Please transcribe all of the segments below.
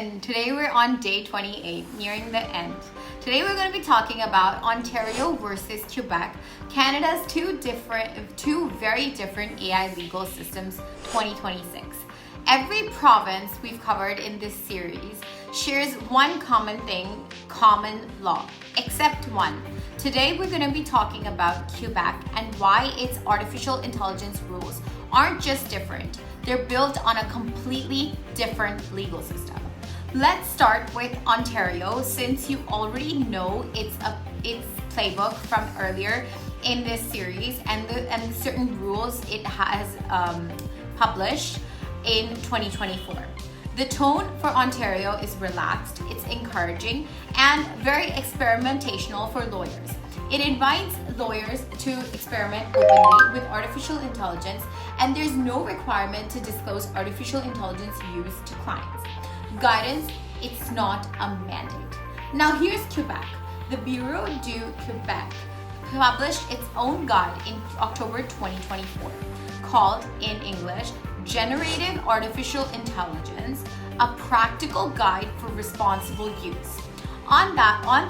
and today we're on day 28, nearing the end. Today we're going to be talking about Ontario versus Quebec, Canada's two very different AI legal systems 2026. Every province we've covered in this series shares one common thing, common law, except one. Today we're going to be talking about Quebec and why its artificial intelligence rules aren't just different, they're built on a completely different legal system. Let's start with Ontario, since you already know its playbook from earlier in this series and the certain rules it has published in 2024. The tone for Ontario is relaxed, it's encouraging, and very experimentational for lawyers. It invites lawyers to experiment openly with artificial intelligence, and there's no requirement to disclose artificial intelligence use to clients. Guidance, it's not a mandate. Now here's Quebec. The Bureau du Québec published its own guide in October 2024 called, in English, Generative Artificial Intelligence, a practical guide for responsible use. On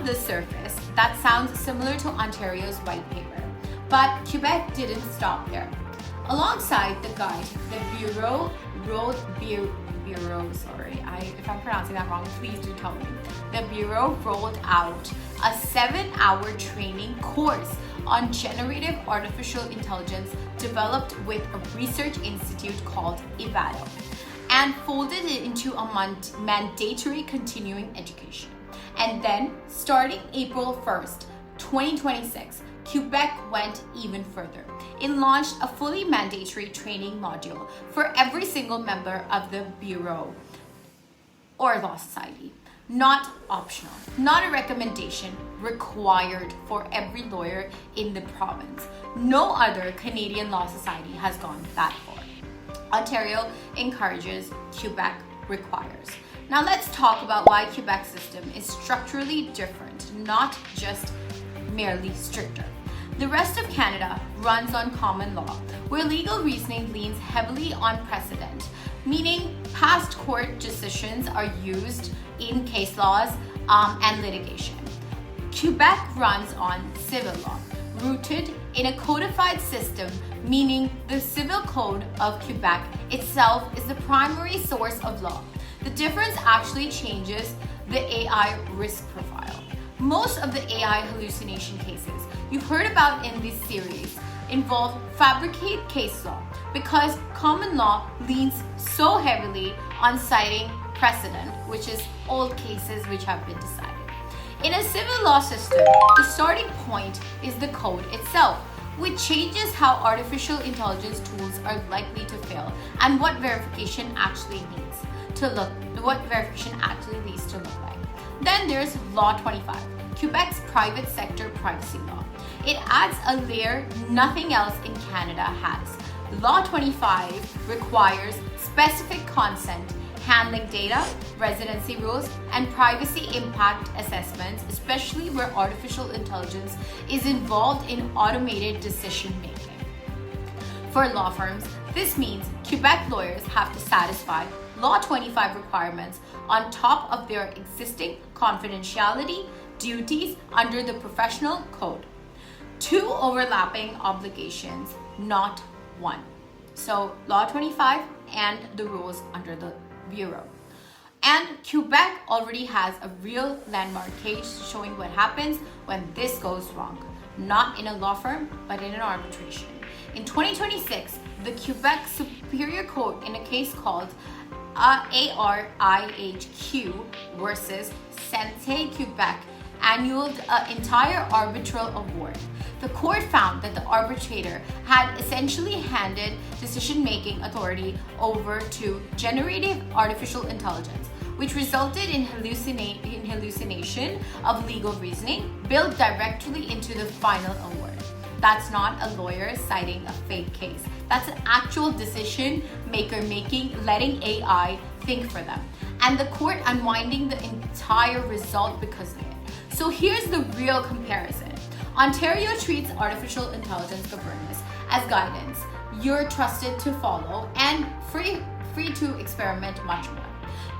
the surface, that sounds similar to Ontario's white paper, but Quebec didn't stop there. Alongside the guide, the Bureau if I'm pronouncing that wrong, please do tell me. The Bureau rolled out a 7-hour training course on generative artificial intelligence developed with a research institute called Evado and folded it into a mandatory continuing education. And then, starting April 1st, 2026, Quebec went even further. It launched a fully mandatory training module for every single member of the Bureau or Law Society. Not optional, not a recommendation, required for every lawyer in the province. No other Canadian Law Society has gone that far. Ontario encourages, Quebec requires. Now let's talk about why Quebec's system is structurally different, not just merely stricter. The rest of Canada runs on common law, where legal reasoning leans heavily on precedent, meaning past court decisions are used in case laws and litigation. Quebec runs on civil law, rooted in a codified system, meaning the Civil Code of Quebec itself is the primary source of law. The difference actually changes the AI risk profile. Most of the AI hallucination cases you've heard about in this series involve fabricated case law because common law leans so heavily on citing precedent, which is old cases which have been decided. In a civil law system, the starting point is the code itself, which changes how artificial intelligence tools are likely to fail and what verification actually leads to look like. Then there's Law 25, Quebec's private sector privacy law. It adds a layer nothing else in Canada has. Law 25 requires specific consent, handling data, residency rules, and privacy impact assessments, especially where artificial intelligence is involved in automated decision making. For law firms, this means Quebec lawyers have to satisfy Law 25 requirements on top of their existing confidentiality duties under the professional code. Two overlapping obligations, not one. So Law 25 and the rules under the Bureau. And Quebec already has a real landmark case showing what happens when this goes wrong, not in a law firm, but in an arbitration. In 2026, the Quebec Superior Court, in a case called ARIHQ versus Santé Quebec, annulled an entire arbitral award. The court found that the arbitrator had essentially handed decision-making authority over to generative artificial intelligence, which resulted in hallucination of legal reasoning built directly into the final award. That's not a lawyer citing a fake case. That's an actual decision maker letting AI think for them. And the court unwinding the entire result because of it. So here's the real comparison. Ontario treats artificial intelligence governance as guidance you're trusted to follow and free to experiment much more.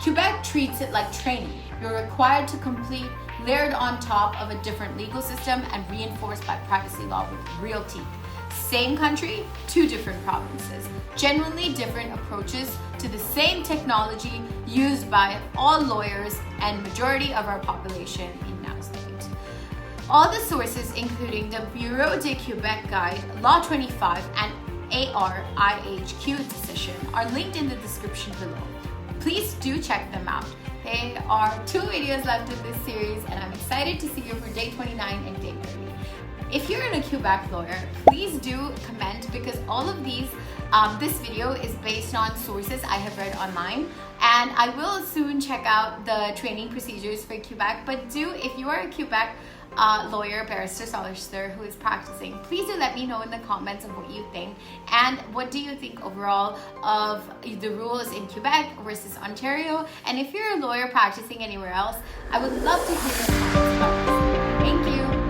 Quebec treats it like training. You're required to complete, layered on top of a different legal system and reinforced by privacy law with real teeth. Same country, two different provinces. Genuinely different approaches to the same technology used by all lawyers and majority of our population in now state. All the sources, including the Bureau de Quebec Guide, Law 25, and ARIHQ decision, are linked in the description below. Please do check them out. There are 2 videos left in this series, and I'm excited to see you for day 29 and day 30. If you're a Quebec lawyer, please do comment, because all of these, this video is based on sources I have read online, and I will soon check out the training procedures for Quebec. But if you are a Quebec lawyer, barrister, solicitor who is practicing, please do let me know in the comments of what you think, and what do you think overall of the rules in Quebec versus Ontario. And if you're a lawyer practicing anywhere else, I would love to hear your comments about this. Thank you.